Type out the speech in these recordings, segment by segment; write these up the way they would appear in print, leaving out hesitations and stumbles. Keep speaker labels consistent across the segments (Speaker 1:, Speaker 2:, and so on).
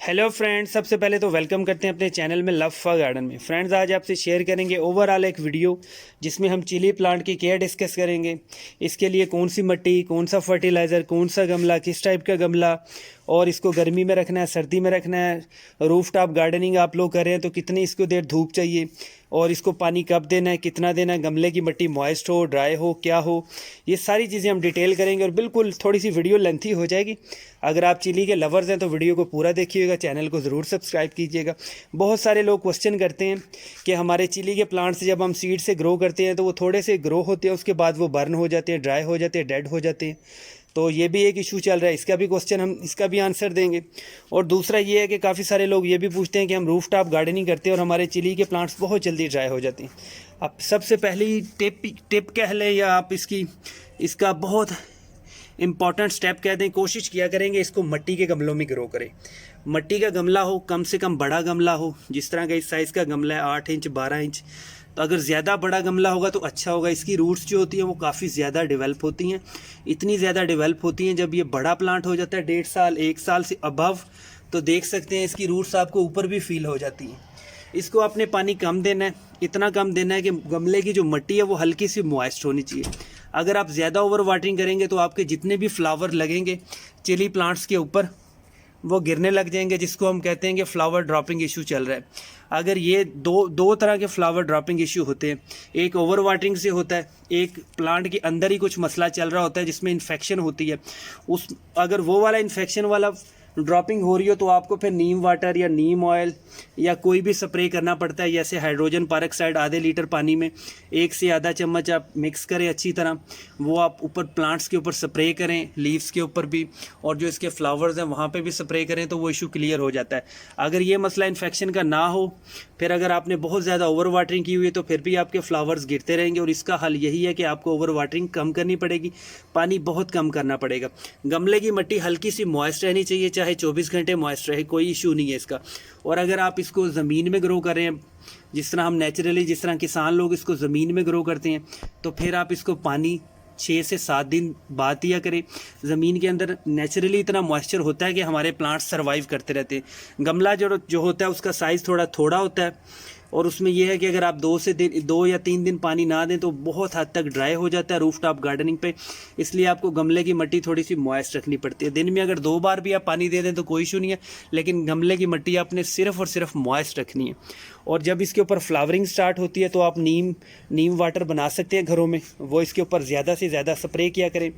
Speaker 1: Hello friends, सबसे पहले तो वेलकम करते हैं अपने चैनल में लव फॉर गार्डन में। फ्रेंड्स, आज आपसे शेयर करेंगे ओवरऑल एक वीडियो जिसमें हम चिली प्लांट की केयर डिस्कस करेंगे। इसके लिए कौन सी मिट्टी, कौन सा फर्टिलाइज़र, कौन सा गमला, किस टाइप का गमला, और इसको गर्मी में रखना है, सर्दी में रखना है। रूफ टॉप गार्डनिंग आप लोग कर रहे हैं तो कितनी इसको देर धूप चाहिए, और इसको पानी कब देना है, कितना देना है, गमले की मिट्टी मॉइस्ट हो, ड्राई हो, क्या हो, ये सारी चीज़ें हम डिटेल करेंगे। और बिल्कुल थोड़ी सी वीडियो लेंथी हो जाएगी। अगर आप चिली के लवर्स हैं तो वीडियो को पूरा देखिएगा, चैनल को ज़रूर सब्सक्राइब कीजिएगा। बहुत सारे लोग क्वेश्चन करते हैं कि हमारे चिली के प्लांट्स जब हम सीड से ग्रो करते हैं तो वो थोड़े से ग्रो होते हैं, उसके बाद वो बर्न हो जाते हैं, ड्राई हो जाते हैं, डेड हो जाते हैं। तो ये भी एक इशू चल रहा है, इसका भी क्वेश्चन हम इसका भी आंसर देंगे। और दूसरा ये है कि काफ़ी सारे लोग ये भी पूछते हैं कि हम रूफ टॉप गार्डनिंग करते हैं और हमारे चिली के प्लांट्स बहुत जल्दी ड्राई हो जाते हैं। अब सबसे पहली टिप कह लें या आप इसका बहुत इम्पॉर्टेंट स्टेप कह दें, कोशिश किया करेंगे इसको मिट्टी के गमलों में ग्रो करें। मिट्टी का गमला हो, कम से कम बड़ा गमला हो, जिस तरह का इस साइज़ का गमला है 8 इंच 12 इंच। तो अगर ज़्यादा बड़ा गमला होगा तो अच्छा होगा। इसकी रूट्स जो होती हैं वो काफ़ी ज़्यादा डेवलप होती हैं, इतनी ज़्यादा डेवलप होती हैं जब ये बड़ा प्लांट हो जाता है 1.5 साल 1 साल से अबव, तो देख सकते हैं इसकी रूट्स आपको ऊपर भी फील हो जाती हैं। इसको आपने पानी कम देना है, इतना कम देना है कि गमले की जो मिट्टी है वो हल्की सी मॉइस्ट होनी चाहिए। अगर आप ज़्यादा ओवर वाटरिंग करेंगे तो आपके जितने भी फ्लावर लगेंगे चिली प्लांट्स के ऊपर वो गिरने लग जाएंगे, जिसको हम कहते हैं कि फ्लावर ड्रॉपिंग इशू चल रहा है। अगर ये दो तरह के फ्लावर ड्रॉपिंग इशू होते हैं, एक ओवर वाटरिंग से होता है, एक प्लांट के अंदर ही कुछ मसला चल रहा होता है जिसमें इन्फेक्शन होती है। अगर वो वाला इन्फेक्शन वाला ड्रॉपिंग हो रही हो तो आपको फिर नीम वाटर या नीम ऑयल या कोई भी स्प्रे करना पड़ता है। जैसे हाइड्रोजन पेरोक्साइड आधे लीटर पानी में 1 से आधा चम्मच आप मिक्स करें अच्छी तरह, वो आप ऊपर प्लांट्स के ऊपर स्प्रे करें, लीव्स के ऊपर भी, और जो इसके फ्लावर्स हैं वहाँ पे भी स्प्रे करें तो वो इशू क्लियर हो जाता है। अगर ये मसला इन्फेक्शन का ना हो, फिर अगर आपने बहुत ज़्यादा ओवर वाटरिंग की हुई है तो फिर भी आपके फ्लावर्स गिरते रहेंगे। और इसका हल यही है कि आपको ओवर वाटरिंग कम करनी पड़ेगी, पानी बहुत कम करना पड़ेगा। गमले की मिट्टी हल्की सी मॉइस्ट रहनी चाहिए, चाहे 24 घंटे मॉइस्ट रहे, कोई इशू नहीं है इसका। और अगर आप इसको ज़मीन में ग्रो कर रहे हैं, जिस तरह हम नेचुरली, जिस तरह किसान लोग इसको ज़मीन में ग्रो करते हैं, तो फिर आप इसको पानी 6 से 7 दिन बाद दिया करें। ज़मीन के अंदर नेचुरली इतना मॉइस्चर होता है कि हमारे प्लांट्स सर्वाइव करते रहते हैं। गमला जो होता है उसका साइज़ थोड़ा होता है, और उसमें यह है कि अगर आप 2 या 3 दिन पानी ना दें तो बहुत हद तक ड्राई हो जाता है रूफ टॉप गार्डनिंग पे। इसलिए आपको गमले की मिट्टी थोड़ी सी मॉइस्ट रखनी पड़ती है। दिन में अगर 2 बार भी आप पानी दे दें तो कोई इशू नहीं है, लेकिन गमले की मिट्टी आपने सिर्फ और सिर्फ मॉइस्ट रखनी है। और जब इसके ऊपर फ्लावरिंग स्टार्ट होती है तो आप नीम वाटर बना सकते हैं घरों में, वो इसके ऊपर ज़्यादा से ज़्यादा स्प्रे किया करें।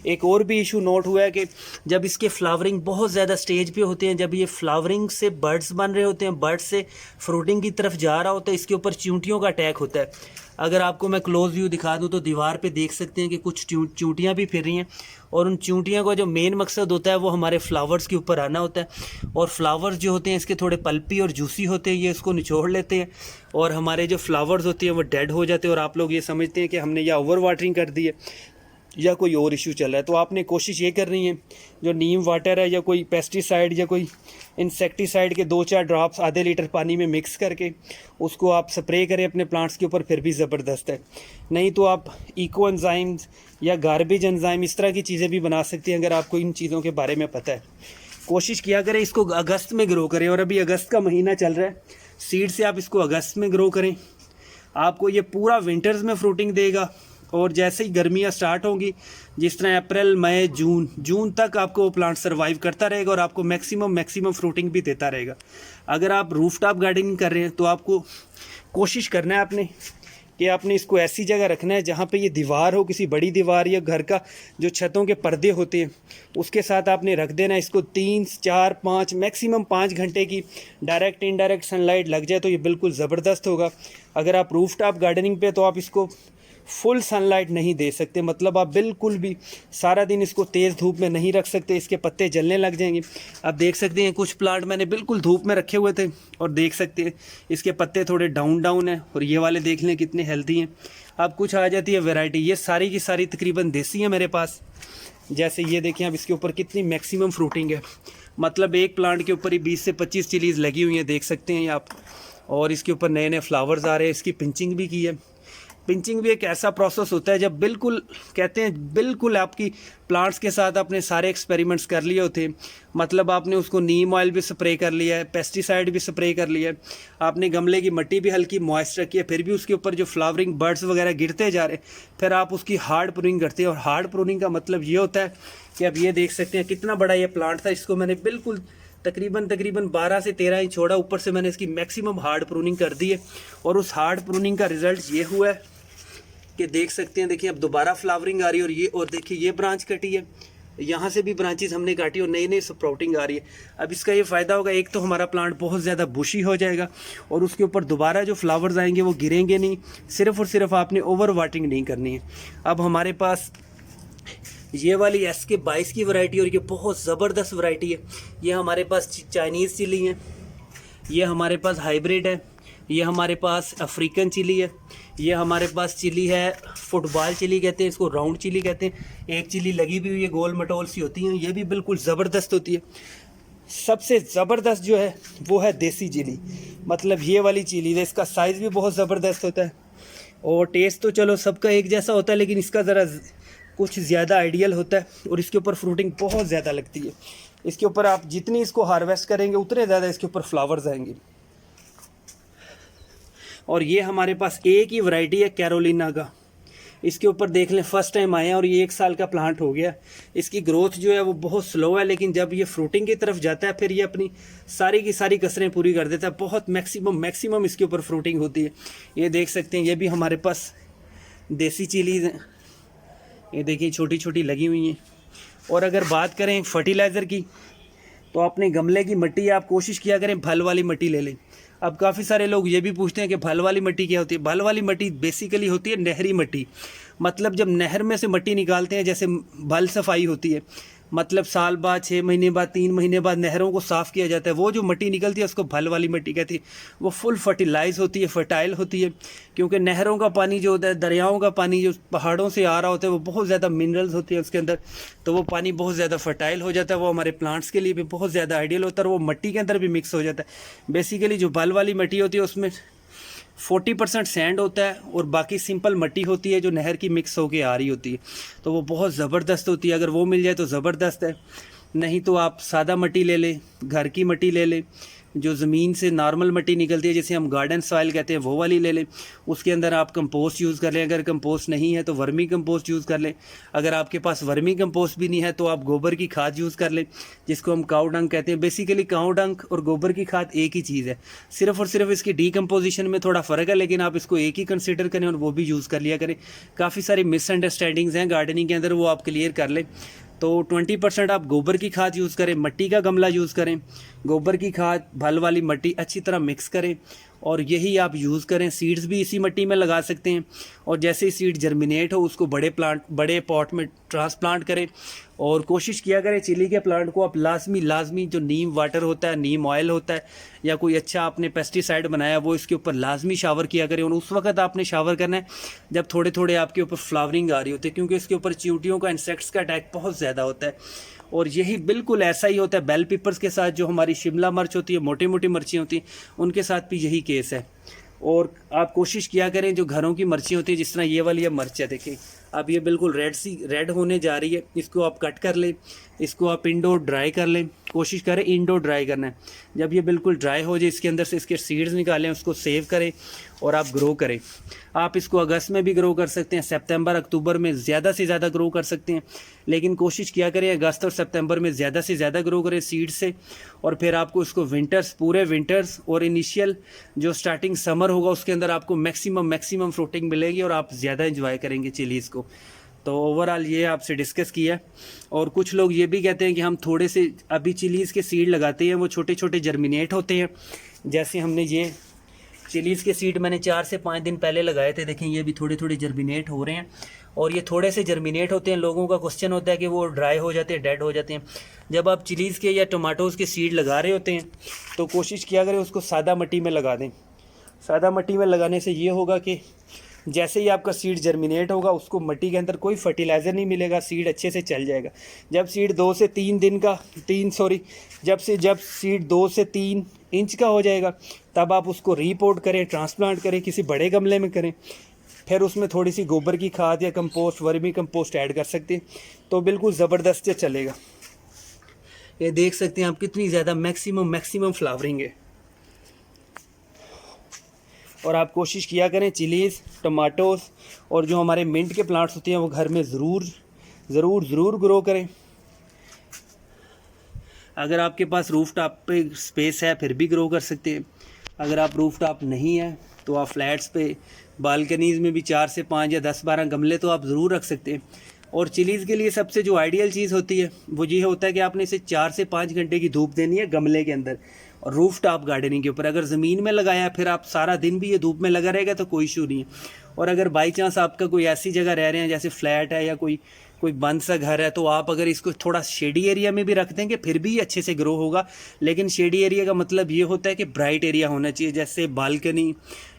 Speaker 1: एक और भी इशू नोट हुआ है कि जब इसके फ्लावरिंग बहुत ज़्यादा स्टेज पे होते हैं, जब ये फ्लावरिंग से बर्ड्स बन रहे होते हैं, बर्ड्स से फ्रूटिंग की तरफ जा रहा होता है, इसके ऊपर चींटियों का अटैक होता है। अगर आपको मैं क्लोज व्यू दिखा दूं तो दीवार पे देख सकते हैं कि कुछ चींटियां भी फिर रही हैं, और उन चींटियों का जो मेन मकसद होता है वो हमारे फ्लावर्स के ऊपर आना होता है। और फ्लावर्स जो होते हैं इसके थोड़े पल्पी और जूसी होते हैं, ये इसको निचोड़ लेते हैं और हमारे जो फ्लावर्स होते हैं वो डेड हो जाते हैं। और आप लोग ये समझते हैं कि हमने या ओवर वाटरिंग कर दी है या कोई और इशू चल रहा है। तो आपने कोशिश ये करनी है, जो नीम वाटर है या कोई पेस्टिसाइड या कोई इंसेक्टिसाइड के 2-4 ड्रॉप्स आधे लीटर पानी में मिक्स करके उसको आप स्प्रे करें अपने प्लांट्स के ऊपर, फिर भी ज़बरदस्त है। नहीं तो आप इको एंजाइम्स या गार्बेज एंजाइम इस तरह की चीज़ें भी बना सकते हैं, अगर आपको इन चीज़ों के बारे में पता है। कोशिश किया करें इसको अगस्त में ग्रो करें, और अभी अगस्त का महीना चल रहा है, सीड से आप इसको अगस्त में ग्रो करें। आपको ये पूरा विंटर्स में फ्रूटिंग देगा, और जैसे ही गर्मियाँ स्टार्ट होंगी, जिस तरह अप्रैल मई जून तक आपको वो प्लांट सर्वाइव करता रहेगा और आपको मैक्सिमम फ्रूटिंग भी देता रहेगा। अगर आप रूफ टॉप गार्डनिंग कर रहे हैं तो आपको कोशिश करना है कि आपने इसको ऐसी जगह रखना है जहाँ पे ये दीवार हो, किसी बड़ी दीवार, या घर का जो छतों के पर्दे होते हैं उसके साथ आपने रख देना है इसको। 3, 4, 5 मैक्सिमम 5 घंटे की डायरेक्ट इनडायरेक्ट सनलाइट लग जाए तो ये बिल्कुल ज़बरदस्त होगा। अगर आप रूफ टॉप गार्डनिंग पे तो आप इसको फुल सनलाइट नहीं दे सकते, मतलब आप बिल्कुल भी सारा दिन इसको तेज़ धूप में नहीं रख सकते, इसके पत्ते जलने लग जाएंगे। आप देख सकते हैं कुछ प्लांट मैंने बिल्कुल धूप में रखे हुए थे और देख सकते हैं इसके पत्ते थोड़े डाउन हैं, और ये वाले देख लें कितने हेल्दी हैं। अब कुछ आ जाती है वैरायटी, ये सारी की सारी तकरीबन देसी है मेरे पास। जैसे ये देखें अब इसके ऊपर कितनी मैक्सिमम फ्रूटिंग है, मतलब एक प्लांट के ऊपर ही 20 से 25 चिलीज़ लगी हुई हैं, देख सकते हैं आप। और इसके ऊपर नए नए फ्लावर्स आ रहे हैं, इसकी पिंचिंग भी की है। पिंचिंग भी एक ऐसा प्रोसेस होता है जब बिल्कुल कहते हैं बिल्कुल आपकी प्लांट्स के साथ आपने सारे एक्सपेरिमेंट्स कर लिए होते हैं, मतलब आपने उसको नीम ऑयल भी स्प्रे कर लिया है, पेस्टिसाइड भी स्प्रे कर लिया है, आपने गमले की मिट्टी भी हल्की मॉइस्ट रखी है, फिर भी उसके ऊपर जो फ्लावरिंग बर्ड्स वगैरह गिरते जा रहे हैं, फिर आप उसकी हार्ड प्रूनिंग करते हैं। और हार्ड प्रूनिंग का मतलब ये होता है कि अब ये देख सकते हैं कितना बड़ा ये प्लांट था, इसको मैंने बिल्कुल तकरीबन 12 से 13 इंच छोड़ा, ऊपर से मैंने इसकी मैक्सिमम हार्ड प्रूनिंग कर दी है। और उस हार्ड प्रूनिंग का रिजल्ट ये हुआ है कि देख सकते हैं, देखिए अब दोबारा फ्लावरिंग आ रही है। और ये और देखिए ये ब्रांच कटी है, यहाँ से भी ब्रांचेस हमने काटी और नई नई स्प्राउटिंग आ रही है। अब इसका ये फ़ायदा होगा, एक तो हमारा प्लांट बहुत ज़्यादा बुशी हो जाएगा और उसके ऊपर दोबारा जो फ्लावर्स आएंगे वो गिरेंगे नहीं, सिर्फ़ और सिर्फ आपने ओवर वाटरिंग नहीं करनी है। अब हमारे पास ये वाली SK22 की वैरायटी और ये बहुत ज़बरदस्त वैरायटी है। ये हमारे पास चाइनीज़ चिली है, ये हमारे पास हाइब्रिड है, ये हमारे पास अफ्रीकन चिली है, ये हमारे पास चिली है फुटबॉल चिली कहते हैं इसको, राउंड चिली कहते हैं। एक चिली लगी भी हुई है, गोल मटोल सी होती है, ये भी बिल्कुल ज़बरदस्त होती है। सबसे ज़बरदस्त जो है वो है देसी चिली, मतलब ये वाली चिली है। इसका साइज़ भी बहुत ज़बरदस्त होता है और टेस्ट तो चलो सबका एक जैसा होता है, लेकिन इसका ज़रा कुछ ज़्यादा आइडियल होता है और इसके ऊपर फ्रूटिंग बहुत ज़्यादा लगती है। इसके ऊपर आप जितनी इसको हार्वेस्ट करेंगे उतने ज़्यादा इसके ऊपर फ्लावर्स आएंगे। और ये हमारे पास एक ही वैरायटी है कैरोलिना का, इसके ऊपर देख लें फर्स्ट टाइम आए हैं और ये 1 साल का प्लांट हो गया। इसकी ग्रोथ जो है वो बहुत स्लो है, लेकिन जब ये फ्रूटिंग की तरफ जाता है फिर ये अपनी सारी की सारी कसरें पूरी कर देता है। बहुत मैक्सिमम इसके ऊपर फ्रूटिंग होती है। ये देख सकते हैं, ये भी हमारे पास देसी चिलीज़ हैं, ये देखिए छोटी छोटी लगी हुई हैं। और अगर बात करें फर्टिलाइज़र की, तो अपने गमले की मिट्टी आप कोशिश किया करें फल वाली मिट्टी ले लें। अब काफ़ी सारे लोग ये भी पूछते हैं कि फल वाली मिट्टी क्या होती है। फल वाली मिट्टी बेसिकली होती है नहरी मिट्टी, मतलब जब नहर में से मिट्टी निकालते हैं, जैसे भल सफाई होती है, मतलब साल बाद 6 महीने बाद 3 महीने बाद नहरों को साफ़ किया जाता है, वो जो मिट्टी निकलती है उसको भल वाली मिट्टी कहती है। वो फुल फर्टिलाइज होती है, फर्टाइल होती है, क्योंकि नहरों का पानी जो होता है, दरियाओं का पानी जो पहाड़ों से आ रहा होता है, वो बहुत ज़्यादा मिनरल्स होती है उसके अंदर, तो वो पानी बहुत ज़्यादा फर्टाइल हो जाता है। वो हमारे प्लांट्स के लिए भी बहुत ज़्यादा आइडियल होता है और वो मिट्टी के अंदर भी मिक्स हो जाता है। बेसिकली जो भल वाली मिट्टी होती है उसमें 40% सैंड होता है और बाकी सिंपल मिट्टी होती है जो नहर की मिक्स होके आ रही होती है, तो वो बहुत ज़बरदस्त होती है। अगर वो मिल जाए तो ज़बरदस्त है, नहीं तो आप सादा मिट्टी ले लें, घर की मिट्टी ले लें, जो ज़मीन से नॉर्मल मिट्टी निकलती है जिसे हम गार्डन सॉइल कहते हैं, वो वाली ले लें। उसके अंदर आप कंपोस्ट यूज़ कर लें, अगर कंपोस्ट नहीं है तो वर्मी कंपोस्ट यूज़ कर लें। अगर आपके पास वर्मी कंपोस्ट भी नहीं है तो आप गोबर की खाद यूज़ कर लें, जिसको हम काऊ डंग कहते हैं। बेसिकली काऊ डंग और गोबर की खाद एक ही चीज़ है, सिर्फ़ और सिर्फ इसकी डीकम्पोजिशन में थोड़ा फ़र्क है, लेकिन आप इसको एक ही कंसिडर करें और वो भी यूज़ कर लिया करें। काफ़ी सारी मिसअंडरस्टैंडिंग्स हैं गार्डनिंग के अंदर, वो आप क्लियर कर लें। तो 20% आप गोबर की खाद यूज़ करें, मिट्टी का गमला यूज़ करें, गोबर की खाद भल वाली मिट्टी अच्छी तरह मिक्स करें और यही आप यूज़ करें। सीड्स भी इसी मिट्टी में लगा सकते हैं और जैसे ही सीड जर्मिनेट हो उसको बड़े पॉट में ट्रांसप्लांट करें। और कोशिश किया करें चिली के प्लांट को आप लाजमी जो नीम वाटर होता है, नीम ऑयल होता है, या कोई अच्छा आपने पेस्टिसाइड बनाया वो इसके ऊपर लाजमी शावर किया करें। और उस वक्त आपने शावर करना है जब थोड़े थोड़े आपके ऊपर फ्लावरिंग आ रही होती है, क्योंकि इसके ऊपर चींटियों का, इंसेक्ट्स का अटैक बहुत ज़्यादा होता है। और यही बिल्कुल ऐसा ही होता है बेल पेपर्स के साथ, जो हमारी शिमला मिर्च होती है, मोटी मोटी मिर्ची होती हैं, उनके साथ भी यही केस है। और आप कोशिश किया करें जो घरों की मिर्ची होती है, जिस तरह ये वाली मिर्च है, देखिए अब ये बिल्कुल रेड होने जा रही है, इसको आप कट कर लें, इसको आप इंडोर ड्राई कर लें, कोशिश करें इंडोर ड्राई करना है। जब ये बिल्कुल ड्राई हो जाए इसके अंदर से इसके सीड्स निकालें, उसको सेव करें और आप ग्रो करें। आप इसको अगस्त में भी ग्रो कर सकते हैं, सितंबर अक्टूबर में ज़्यादा से ज़्यादा ग्रो कर सकते हैं, लेकिन कोशिश किया करें अगस्त और सितंबर में ज़्यादा से ज़्यादा ग्रो करें सीड से। और फिर आपको इसको पूरे विंटर्स और इनिशियल जो स्टार्टिंग समर होगा उसके अंदर आपको मैक्सिमम फ्रूटिंग मिलेगी और आप ज़्यादा इंजॉय करेंगे चिलीज़ को। तो ओवरऑल ये आपसे डिस्कस किया। और कुछ लोग ये भी कहते हैं कि हम थोड़े से अभी चिलीज़ के सीड लगाते हैं, वो छोटे छोटे जर्मिनेट होते हैं। जैसे हमने ये चिलीज़ के सीड मैंने 4 से 5 दिन पहले लगाए थे, देखें ये भी थोड़े थोड़े जर्मिनेट हो रहे हैं। और ये थोड़े से जर्मिनेट होते हैं, लोगों का क्वेश्चन होता है कि वो ड्राई हो जाते हैं, डेड हो जाते हैं। जब आप चिलीज़ के या टमाटोज़ के सीड लगा रहे होते हैं तो कोशिश किया करें उसको सादा मिट्टी में लगा दें। सादा मिट्टी में लगाने से ये होगा कि जैसे ही आपका सीड जर्मिनेट होगा उसको मिट्टी के अंदर कोई फर्टिलाइज़र नहीं मिलेगा, सीड अच्छे से चल जाएगा। जब सीड 2 से 3 दिन का जब सीड 2 से 3 इंच का हो जाएगा तब आप उसको रीपोर्ट करें, ट्रांसप्लांट करें, किसी बड़े गमले में करें, फिर उसमें थोड़ी सी गोबर की खाद या कंपोस्ट, वर्मी कंपोस्ट ऐड कर सकते हैं, तो बिल्कुल ज़बरदस्त से चलेगा। ये देख सकते हैं आप कितनी ज़्यादा मैक्सिमम फ्लावरिंग है। और आप कोशिश किया करें चिलीज़, टमाटोज़ और जो हमारे मिंट के प्लांट्स होते हैं वो घर में ज़रूर ग्रो करें। अगर आपके पास रूफ टॉप पे स्पेस है फिर भी ग्रो कर सकते हैं। अगर आप रूफ टॉप नहीं है तो आप फ्लैट्स पे, बालकनीज़ में भी 4 से 5 या 10-12 गमले तो आप ज़रूर रख सकते हैं। और चिलीज़ के लिए सबसे जो आइडियल चीज़ होती है वो ये होता है कि आपने इसे 4 से 5 घंटे की धूप देनी है गमले के अंदर। और रूफ टॉप गार्डनिंग के ऊपर अगर ज़मीन में लगाया फिर आप सारा दिन भी ये धूप में लगा रहेगा तो कोई इशू नहीं है। और अगर बाई चांस आपका कोई ऐसी जगह रह रहे हैं जैसे फ्लैट है या कोई बंद सा घर है, तो आप अगर इसको थोड़ा शेडी एरिया में भी रख देंगे फिर भी अच्छे से ग्रो होगा। लेकिन शेडी एरिया का मतलब ये होता है कि ब्राइट एरिया होना चाहिए, जैसे बालकनी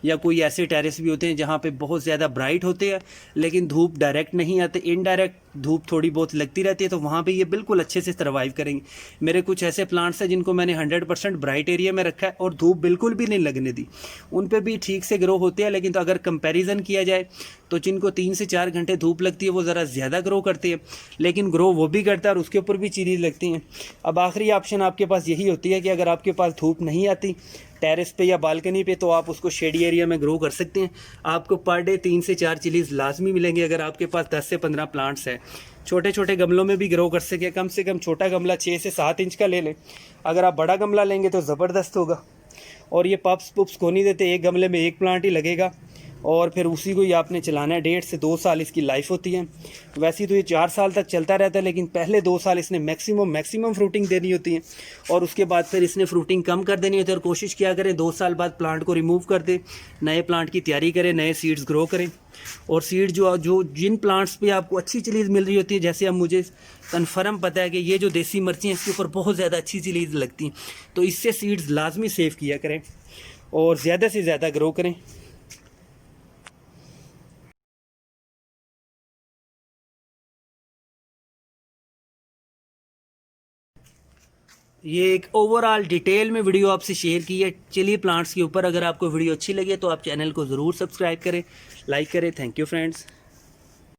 Speaker 1: या कोई ऐसे टेरेस भी होते हैं जहाँ पे बहुत ज़्यादा ब्राइट होते हैं लेकिन धूप डायरेक्ट नहीं आते, इनडायरेक्ट धूप थोड़ी बहुत लगती रहती है, तो वहाँ पे ये बिल्कुल अच्छे से सर्वाइव करेंगे। मेरे कुछ ऐसे प्लांट्स हैं जिनको मैंने 100% ब्राइट एरिया में रखा है और धूप बिल्कुल भी नहीं लगने दी, उन पे भी ठीक से ग्रो होते हैं। लेकिन तो अगर कंपैरिजन किया जाए तो जिनको 3 से 4 घंटे धूप लगती है वो ज़रा ज़्यादा ग्रो करते हैं, लेकिन ग्रो वो भी करता है और उसके ऊपर भी चीज़ लगती हैं। अब आखिरी ऑप्शन आपके पास यही होती है कि अगर आपके पास धूप नहीं आती टेरेस पे या बालकनी पे तो आप उसको शेडी एरिया में ग्रो कर सकते हैं। आपको पर डे 3 से 4 चिलीज़ लाजमी मिलेंगे अगर आपके पास 10 से 15 प्लांट्स हैं। छोटे छोटे गमलों में भी ग्रो कर सके, कम से कम छोटा गमला 6 से 7 इंच का ले लें। अगर आप बड़ा गमला लेंगे तो ज़बरदस्त होगा। और ये पप्स पुप्स को नहीं देते, एक गमले में एक प्लांट ही लगेगा और फिर उसी को ही आपने चलाना है। 1.5 से 2 साल इसकी लाइफ होती है। वैसे तो ये 4 साल तक चलता रहता है लेकिन पहले 2 साल इसने मैक्सिमम फ्रूटिंग देनी होती है और उसके बाद फिर इसने फ्रूटिंग कम कर देनी होती है। और कोशिश किया करें 2 साल बाद प्लांट को रिमूव कर दें, नए प्लांट की तैयारी करें, नए सीड्स ग्रो करें। और सीड जो जिन प्लांट्स पे आपको अच्छी चिलीज़ मिल रही होती है, जैसे अब मुझे कन्फर्म पता है कि ये जो देसी मिर्ची हैं इसके ऊपर बहुत ज़्यादा अच्छी चिलीज़ लगती हैं, तो इससे सीड्स लाजमी सेव किया करें और ज़्यादा से ज़्यादा ग्रो करें। ये एक ओवरऑल डिटेल में वीडियो आपसे शेयर की है चिली प्लांट्स के ऊपर। अगर आपको वीडियो अच्छी लगे तो आप चैनल को ज़रूर सब्सक्राइब करें, लाइक करें। Thank you friends.